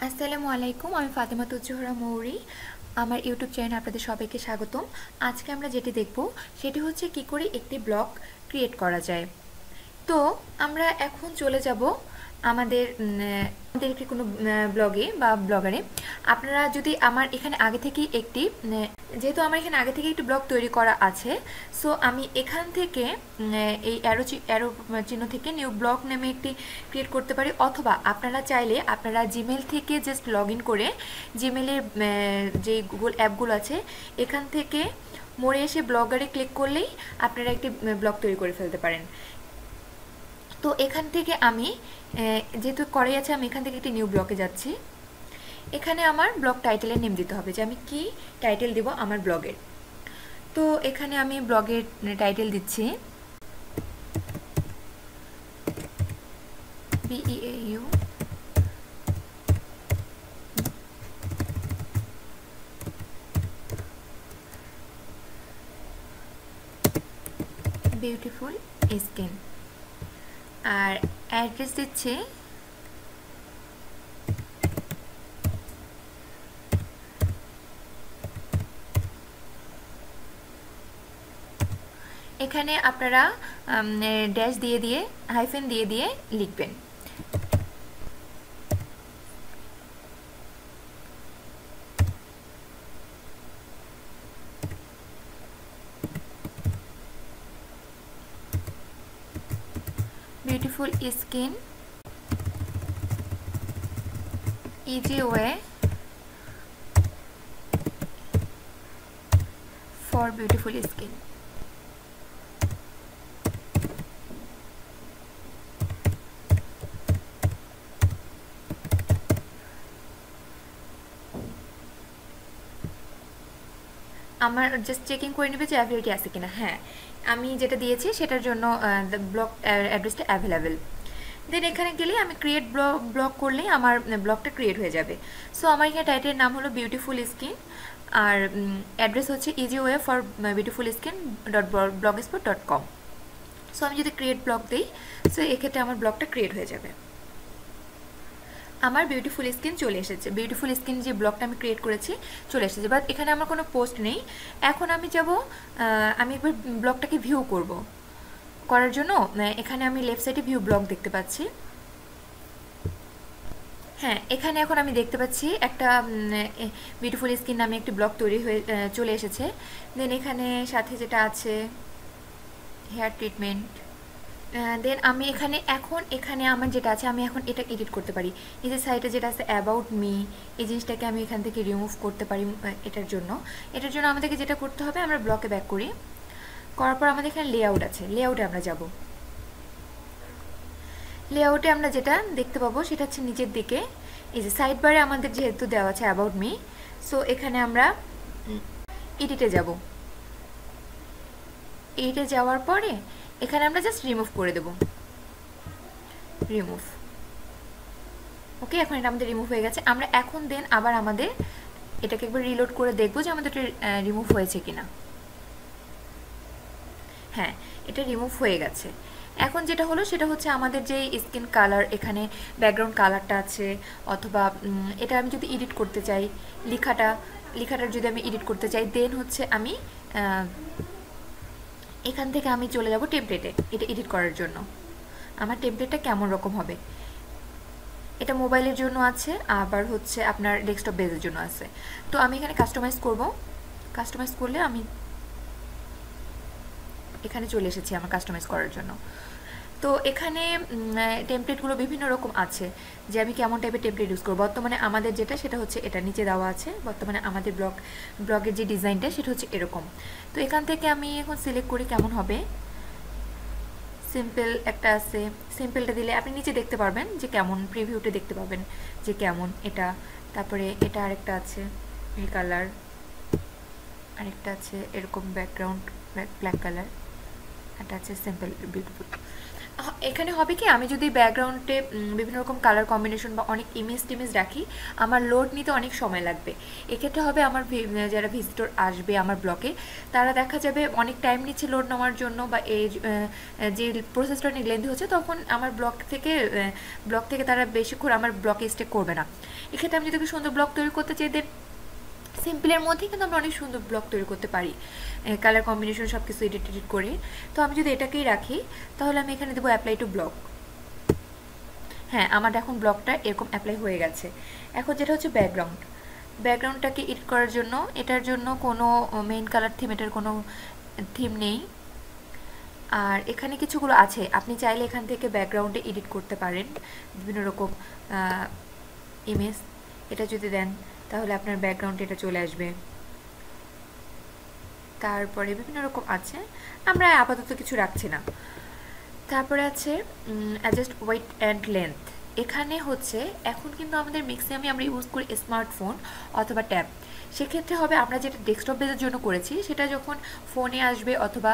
আসসালামু আলাইকুম, আমি ফাতেমা তুজোহরা মৌরি। আমার ইউটিউব চ্যানেলে আপনাদের সবাইকে স্বাগতম। আজকে আমরা যেটি দেখব সেটি হচ্ছে কি করে একটি ব্লগ ক্রিয়েট করা যায়। তো আমরা এখন চলে যাব আমাদের আমাদের একটি কোনো ব্লগে বা ব্লগারে। আপনারা যদি আমার এখানে আগে থেকেই একটি যেহেতু আমার এখানে আগে থেকে একটি ব্লগ তৈরি করা আছে, সো আমি এখান থেকে এই অ্যারো চিহ্ন থেকে নিউ ব্লগ নামে একটি ক্রিয়েট করতে পারি, অথবা আপনারা চাইলে আপনারা জিমেল থেকে জাস্ট লগ ইন করে জিমেলের যে গুগল অ্যাপগুলো আছে এখান থেকে মোড়ে এসে ব্লগারে ক্লিক করলেই আপনারা একটি ব্লগ তৈরি করে ফেলতে পারেন। তো এখান থেকে আমি যেহেতু করাই আছে, আমি এখান থেকে একটি নিউ ব্লগে যাচ্ছি। এখানে আমার ব্লগ টাইটেলের নেম দিতে হবে যে আমি কি টাইটেল দেব আমার ব্লগের। তো এখানে আমি ব্লগের টাইটেল দিচ্ছি BEAU বিউটিফুল স্কিন, আর অ্যাড্রেস দিচ্ছি এখানে আপনারা ড্যাশ দিয়ে দিয়ে হাইফেন দিয়ে দিয়ে লিখবেন। Beautiful skin, easy way for beautiful skin। আমার জাস্ট চেকিং করে নেবে যে অ্যাভেলেবিলিটি আছে কিনা। হ্যাঁ, আমি যেটা দিয়েছি সেটার জন্য ব্লগ অ্যাড্রেসটা অ্যাভেলেবেল। দেন এখানে গেলে আমি ক্রিয়েট ব্লগ করলেই আমার ব্লগটা ক্রিয়েট হয়ে যাবে। সো আমার এখানে টাইটেলের নাম হলো বিউটিফুল স্কিন, আর অ্যাড্রেস হচ্ছে easy way for beautiful skin .blogspot.com। So আমি যদি ক্রিয়েট ব্লগ দিই, সো এক্ষেত্রে আমার ব্লগটা ক্রিয়েট হয়ে যাবে। আমার বিউটিফুল স্কিন চলে এসেছে, বিউটিফুল স্কিন যে ব্লগটা আমি ক্রিয়েট করেছি চলে এসেছে, বাট এখানে আমার কোনো পোস্ট নেই। এখন আমি যাব, আমি একবার ব্লগটাকে ভিউ করার জন্য এখানে আমি লেফট সাইডে ভিউ ব্লগ দেখতে পাচ্ছি। হ্যাঁ, এখানে এখন আমি দেখতে পাচ্ছি একটা বিউটিফুল স্কিন নামে একটি ব্লগ তৈরি হয়ে চলে এসেছে। দেন এখানে সাথে যেটা আছে হেয়ার ট্রিটমেন্ট। দেন আমি এখানে আমার যেটা আছে আমি এখন এটা এডিট করতে পারি। এই যে সাইটে যেটা আছে অ্যাবাউট মি, এই জিনিসটাকে আমি এখান থেকে রিমুভ করতে পারি। এটার জন্য আমাদেরকে যেটা করতে হবে, আমরা ব্লকে ব্যাক করি, করার পর আমাদের এখানে লেআউট আছে, লেআউটে আমরা যাব। লেআউটে আমরা যেটা দেখতে পাবো সেটা হচ্ছে নিচের দিকে এই যে সাইড বারে আমাদের যেহেতু দেওয়া আছে অ্যাবাউট মি, সো এখানে আমরা এডিটে যাব। এডিটে যাওয়ার পরে এখানে আমরা জাস্ট রিমুভ করে দেব, রিমুভ। ওকে, এখন এটা আমাদের রিমুভ হয়ে গেছে। আমরা এখন দেন আবার আমাদের এটাকে একবার রিলোড করে দেখবো যে আমাদের রিমুভ হয়েছে কিনা। হ্যাঁ, এটা রিমুভ হয়ে গেছে। এখন যেটা হলো সেটা হচ্ছে আমাদের যে স্কিন কালার, এখানে ব্যাকগ্রাউন্ড কালারটা আছে, অথবা এটা আমি যদি এডিট করতে চাই, লেখাটার যদি আমি এডিট করতে চাই, দেন হচ্ছে আমি এখান থেকে আমি চলে যাব টেমপ্লেটে এটা এডিট করার জন্য। আমার টেমপ্লেটটা কেমন রকম হবে, এটা মোবাইলের জন্য আছে, আবার হচ্ছে আপনার ডেস্কটপ বেজের জন্য আছে। তো আমি এখানে কাস্টমাইজ করব। কাস্টমাইজ করলে আমি এখানে চলে এসেছি আমার কাস্টমাইজ করার জন্য। তো এখানে টেমপ্লেটগুলো বিভিন্ন রকম আছে যে আমি কেমন টাইপের টেমপ্লেট ইউজ করব। বর্তমানে আমাদের যেটা সেটা হচ্ছে এটা নিচে দেওয়া আছে। বর্তমানে আমাদের ব্লগের যে ডিজাইনটা সেটা হচ্ছে এরকম। তো এখান থেকে আমি এখন সিলেক্ট করি কেমন হবে। সিম্পল একটা আছে, সিম্পলটা দিলে আপনি নিচে দেখতে পারবেন যে কেমন, প্রিভিউতে দেখতে পাবেন যে কেমন এটা। তারপরে এটা আরেকটা আছে এই কালার, আরেকটা আছে এরকম ব্যাকগ্রাউন্ড ব্ল্যাক কালার, এটা আছে সিম্পল বিউটিফুল। এখানে হবে কি, আমি যদি ব্যাকগ্রাউন্ডে বিভিন্ন রকম কালার কম্বিনেশন বা অনেক ইমেজ টিমেজ রাখি, আমার লোড নিতে অনেক সময় লাগবে। এক্ষেত্রে হবে আমার যারা ভিজিটর আসবে আমার ব্লকে, তারা দেখা যাবে অনেক টাইম নিচ্ছে লোড নেওয়ার জন্য, বা এই যে প্রসেসটা অনেক লেন্দি হচ্ছে, তখন আমার ব্লক থেকে তারা বেশিক্ষণ আমার ব্লকে স্টে করবে না। এক্ষেত্রে আমি যদি সুন্দর ব্লক তৈরি করতে চাই, দেন সিম্পলের মধ্যেই কিন্তু আমরা অনেক সুন্দর ব্লক তৈরি করতে পারি, কালার কম্বিনেশন সব কিছু এডিট করে। তো আমি যদি এটাকেই রাখি, তাহলে আমি এখানে দেবো অ্যাপ্লাই টু ব্লক। হ্যাঁ, আমার এখন ব্লকটা এরকম অ্যাপ্লাই হয়ে গেছে। এখন যেটা হচ্ছে ব্যাকগ্রাউন্ডটাকে এডিট করার জন্য, এটার জন্য কোনো মেইন কালার থিম, এটার কোনো থিম নেই। আর এখানে কিছুগুলো আছে, আপনি চাইলে এখান থেকে ব্যাকগ্রাউন্ডে এডিট করতে পারেন বিভিন্ন রকম ইমেজ। এটা যদি দেন তাহলে আপনার ব্যাকগ্রাউন্ডে এটা চলে আসবে। তারপরে বিভিন্ন রকম আছে, আমরা আপাতত কিছু রাখছি না। তারপরে আছে অ্যাডজাস্ট ওয়েট অ্যান্ড লেন্থ। এখানে হচ্ছে এখন কিন্তু আমাদের ম্যাক্সিমামই আমরা ইউজ করি স্মার্টফোন অথবা ট্যাব। সেক্ষেত্রে হবে আমরা যেটা ডেস্কটপ বেজের জন্য করেছি, সেটা যখন ফোনে আসবে অথবা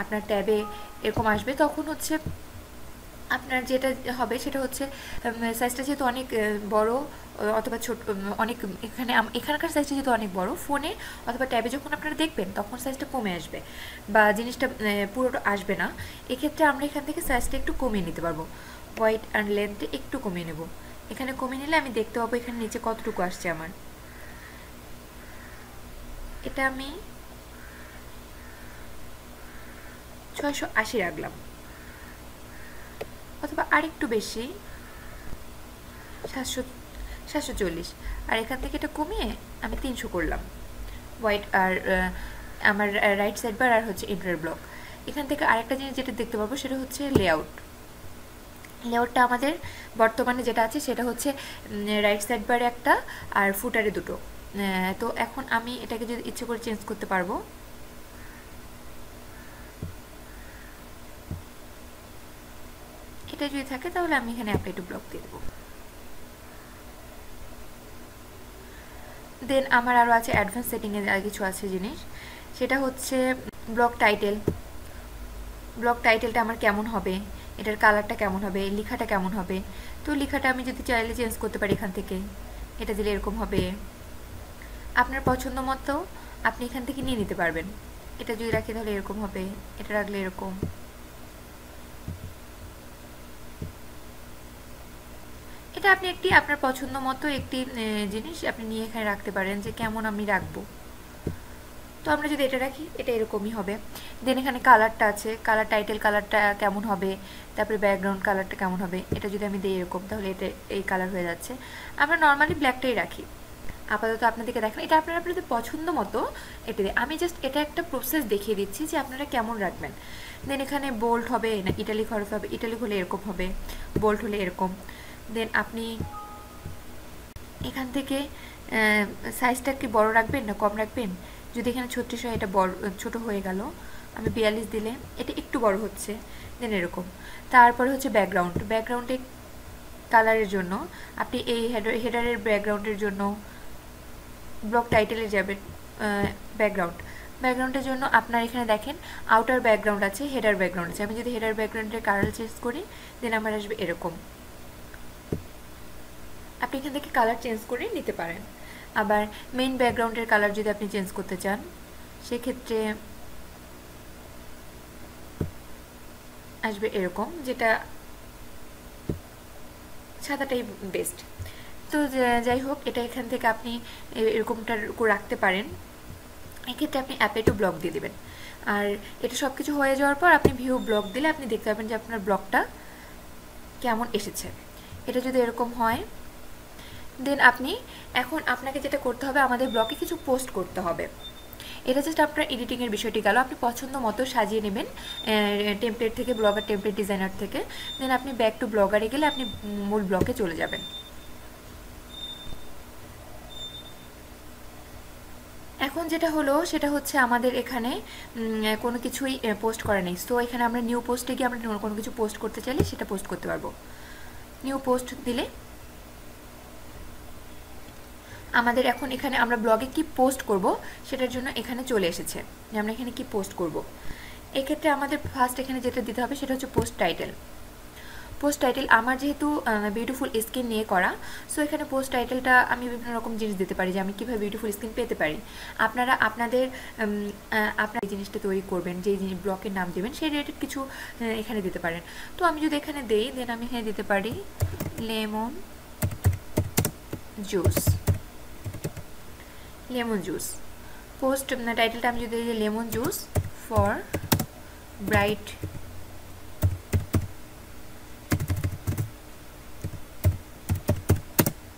আপনার ট্যাবে এরকম আসবে, তখন হচ্ছে আপনার যেটা হবে সেটা হচ্ছে সাইজটা যেহেতু অনেক বড় অথবা ছোট, অনেক এখানকার সাইজটা যেহেতু অনেক বড়, ফোনে অথবা ট্যাবে যখন আপনারা দেখবেন তখন সাইজটা কমে আসবে বা জিনিসটা পুরোটা আসবে না। এক্ষেত্রে আমরা এখান থেকে সাইজটা একটু কমিয়ে নিতে পারবো। হোয়াইট অ্যান্ড লেন্থে একটু কমিয়ে নেব। এখানে কমিয়ে নিলে আমি দেখতে পাবো এখানে নিচে কতটুকু আসছে আমার। এটা আমি 680 রাখলাম, অথবা আরেকটু বেশি 740। আর এখান থেকে এটা কমিয়ে আমি 300 করলাম। হোয়াইট আর আমার রাইট সাইড বার আর হচ্ছে ইন্টার ব্লক। এখান থেকে আরেকটা জিনিস যেটা দেখতে পাবো সেটা হচ্ছে লেআউটটা আমাদের বর্তমানে যেটা আছে সেটা হচ্ছে রাইট সাইড বারে একটা আর ফুটারে দুটো। তো এখন আমি এটাকে যদি ইচ্ছে করে চেঞ্জ করতে পারবো। এটা যদি থাকে তাহলে আমি এখানে অ্যাপ্লাই টু ব্লক দিয়ে দেবো। দেন আমার আরও আছে অ্যাডভান্স সেটিংয়ে আর কিছু আছে জিনিস, সেটা হচ্ছে ব্লক টাইটেলটা আমার কেমন হবে, এটার কালারটা কেমন হবে, লেখাটা কেমন হবে। তো লেখাটা আমি যদি চাইলে চেঞ্জ করতে পারি এখান থেকে, এটা দিলে এরকম হবে। আপনার পছন্দ মতো আপনি এখান থেকে নিয়ে নিতে পারবেন। এটা যদি রাখি তাহলে এরকম হবে, এটা রাখলে এরকম। এটা আপনি আপনার পছন্দ মতো একটি জিনিস আপনি নিয়ে এখানে রাখতে পারেন যে কেমন আমি রাখবো। তো আমরা যদি এটা রাখি এটা এরকমই হবে। দেন এখানে কালারটা আছে, টাইটেল কালারটা কেমন হবে, তারপরে ব্যাকগ্রাউন্ড কালারটা কেমন হবে। এটা যদি আমি দিই এরকম, তাহলে এটা এই কালার হয়ে যাচ্ছে। আমরা নর্মালি ব্ল্যাকটাই রাখি আপাতত। আপনাদেরকে দেখেন, এটা আপনাদের পছন্দ মতো এটা দিয়ে। আমি জাস্ট এটা একটা প্রসেস দেখিয়ে দিচ্ছি যে আপনারা কেমন রাখবেন। দেন এখানে বোল্ড হবে না ইটালিক হরফ হবে, ইটালিক হলে এরকম হবে, বোল্ড হলে এরকম। দেন আপনি এখান থেকে সাইজটা কি বড় রাখবেন না কম রাখবেন। যদি এখানে 36 হয়, এটা বড় ছোট হয়ে গেল। আমি 42 দিলে এটা একটু বড় হচ্ছে। দেন এরকম। তারপরে হচ্ছে ব্যাকগ্রাউন্ডে কালারের জন্য আপনি এই হেডারের ব্যাকগ্রাউন্ডের জন্য ব্লক টাইটেলে যাবেন। ব্যাকগ্রাউন্ডের জন্য আপনার এখানে দেখেন আউটার ব্যাকগ্রাউন্ড আছে, হেডার ব্যাকগ্রাউন্ড আছে। আমি যদি হেডার ব্যাকগ্রাউন্ডের কালার চেঞ্জ করি, দেন আমার আসবে এরকম। আপনি এখান থেকে কালার চেঞ্জ করে নিতে পারেন। আবার মেইন ব্যাকগ্রাউন্ডের কালার যদি আপনি চেঞ্জ করতে চান, সেক্ষেত্রে আসবে এরকম, যেটা সাদাটাই বেস্ট। তো যাই হোক, এটা এখান থেকে আপনি এরকমটা রাখতে পারেন। এক্ষেত্রে আপনি অ্যাপে টু ব্লক দিয়ে দেবেন। আর এটা সব কিছু হয়ে যাওয়ার পর আপনি ভিউ ব্লক দিলে আপনি দেখতে পাবেন যে আপনার ব্লকটা কেমন এসেছে। এটা যদি এরকম হয়, দেন আপনি এখন আপনাকে যেটা করতে হবে, আমাদের ব্লগে কিছু পোস্ট করতে হবে। এটা জাস্ট আপনার এডিটিংয়ের বিষয়টি গেল। আপনি পছন্দ মতো সাজিয়ে নেবেন টেমপ্লেট থেকে, ব্লগার টেমপ্লেট ডিজাইনার থেকে। দেন আপনি ব্যাক টু ব্লগারে গেলে আপনি মূল ব্লগে চলে যাবেন। এখন যেটা হলো সেটা হচ্ছে আমাদের এখানে কোনো কিছুই পোস্ট করা নেই। সো এখানে আমরা নিউ পোস্টে গিয়ে আমরা কোনো কিছু পোস্ট করতে চাইলে সেটা পোস্ট করতে পারবো। নিউ পোস্ট দিলে আমাদের এখন এখানে আমরা ব্লগে কি পোস্ট করব সেটার জন্য এখানে চলে এসেছে যে আমরা এখানে কি পোস্ট করব। এক্ষেত্রে আমাদের ফার্স্ট এখানে যেটা দিতে হবে সেটা হচ্ছে পোস্ট টাইটেল। পোস্ট টাইটেল আমার যেহেতু বিউটিফুল স্কিন নিয়ে করা, সো এখানে পোস্ট টাইটেলটা আমি বিভিন্ন রকম জিনিস দিতে পারি যে আমি কীভাবে বিউটিফুল স্কিন পেতে পারি। আপনারা আপনাদের আপনার এই জিনিসটা তৈরি করবেন, যেই জিনিস ব্লকের নাম দেবেন সেই রিলেটেড কিছু এখানে দিতে পারেন। তো আমি যদি এখানে দেই, দেন আমি এখানে দিতে পারি lemon juice. Lemon juice post টাইটেলটা আমি যদি দিই lemon juice for bright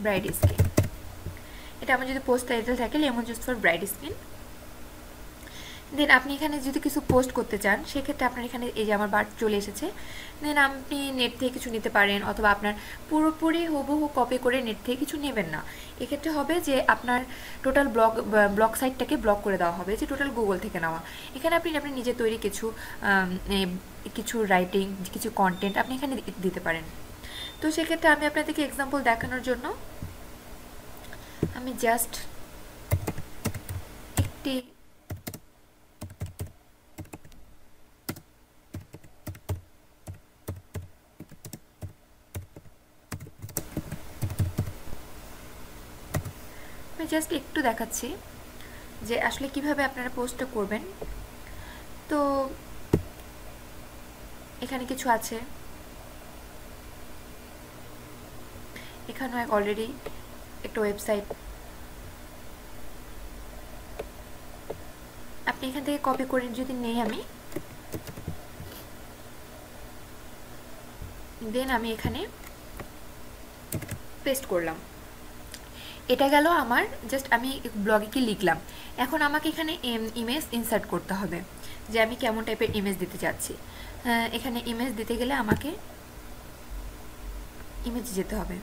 bright skin, এটা আমার যদি পোস্ট টাইটেল থাকে lemon juice for bright skin. Then আপনি এখানে যদি কিছু পোস্ট করতে চান সেক্ষেত্রে আপনার এখানে এই যে আমার বার চলে এসেছে। দেন আপনি নেট থেকে কিছু নিতে পারেন, অথবা আপনার পুরোপুরি হুবহু কপি করে নেট থেকে কিছু নেবেন না। এক্ষেত্রে হবে যে আপনার টোটাল ব্লগ সাইটটাকে ব্লক করে দেওয়া হবে, যে টোটাল গুগল থেকে নেওয়া। এখানে আপনি নিজের তৈরি কিছু রাইটিং, কিছু কন্টেন্ট আপনি এখানে দিতে পারেন। তো সেক্ষেত্রে আমি আপনাদেরকে এক্সাম্পল দেখানোর জন্য আমি জাস্ট একটি একটু দেখাচ্ছি যে আসলে কিভাবে আপনারা পোস্টটা করবেন। তো এখানে কিছু আছে, এখানে অলরেডি একটা ওয়েবসাইট, আপনি এখান থেকে কপি করে যদি নেই আমি, দেন আমি এখানে পেস্ট করলাম। এটা গেল আমার, জাস্ট আমি ব্লগে কি লিখলাম। এখন আমাকে এখানে ইমেজ ইনসার্ট করতে হবে যে আমি কেমন টাইপের ইমেজ দিতে চাচ্ছি। এখানে ইমেজ দিতে গেলে আমাকে ইমেজ যেতে হবে,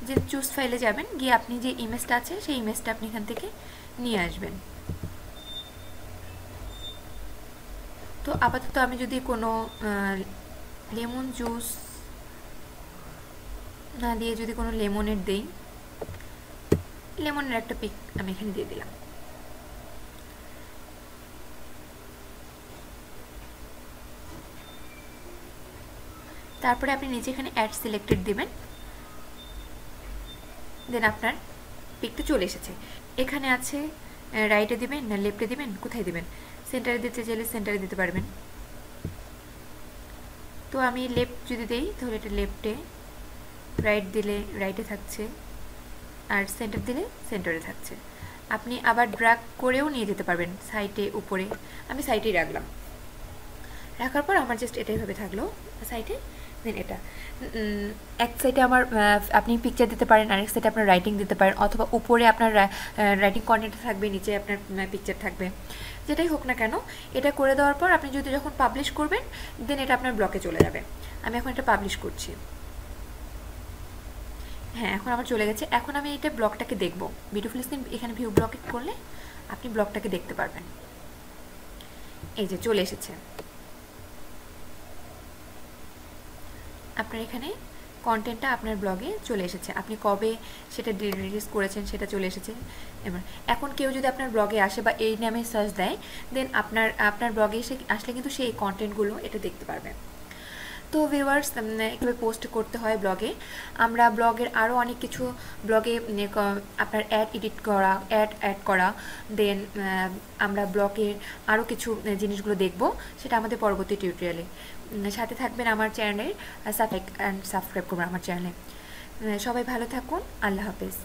যে চুজ ফাইলে যাবেন, গিয়ে আপনি যে ইমেজটা আছে সেই ইমেজটা আপনি এখান থেকে নিয়ে আসবেন। তো আপাতত আমি যদি কোনো লেমন জুস না দিয়ে যদি কোনো লেমনের দেই, লেমনের একটা পিক আমি এখানে দিয়ে দিলাম। তারপরে আপনি নিচে এখানে অ্যাড সিলেক্টেড দিবেন, দেন আপনার পিকটা চলে এসেছে। এখানে আছে রাইটে দিবেন না লেফটে দিবেন, কোথায় দিবেন, সেন্টারে দিতে চাইলে সেন্টারে দিতে পারবেন। তো আমি লেফট যদি দেই তাহলে এটা লেফটে, রাইট দিলে রাইটে থাকছে, আর সেন্টার দিলে সেন্টারে থাকছে। আপনি আবার ড্র্যাগ করেও নিয়ে যেতে পারবেন সাইটে, উপরে। আমি সাইটেই রাখলাম, রাখার পর আমার জাস্ট এটাই ভাবে থাকলো সাইটে। দেন এটা এক সাইডে আমার আপনি পিকচার দিতে পারেন, আরেক সাইডে আপনার রাইটিং দিতে পারেন, অথবা উপরে আপনার রাইটিং কন্টেন্ট থাকবে, নিচে আপনার পিকচার থাকবে, যেটাই হোক না কেন। এটা করে দেওয়ার পর আপনি যদি যখন পাবলিশ করবেন, দেন এটা আপনার ব্লকে চলে যাবে। আমি এখন এটা পাবলিশ করছি। হ্যাঁ, এখন আমার চলে গেছে। এখন আমি এটা ব্লগটাকে দেখব, বিউটিফুল স্কিন এখানে ভিউ ব্লকে করলে আপনি ব্লগটাকে দেখতে পারবেন। এই যে চলে এসেছে, আপনার এখানে কন্টেন্টটা আপনার ব্লগে চলে এসেছে। আপনি কবে সেটা রিলিজ করেছেন সেটা চলে এসেছে। এবার এখন কেউ যদি আপনার ব্লগে আসে বা এই নামে সার্চ দেয়, দেন আপনার ব্লগে আসলে কিন্তু সেই কন্টেন্টগুলো এটা দেখতে পারবে। তো ভিউয়ার্স, কীভাবে পোস্ট করতে হয় ব্লগে, আমরা ব্লগের আরও অনেক কিছু, ব্লগে আপনার অ্যাড এডিট করা, অ্যাড করা, দেন আমরা ব্লগের আরও কিছু জিনিসগুলো দেখব, সেটা আমাদের পরবর্তী টিউটোরিয়ালে। সাথে থাকবেন আমার চ্যানেলের, সাবস্ক্রাইব করবেন আমার চ্যানেলে। সবাই ভালো থাকুন, আল্লাহ হাফেজ।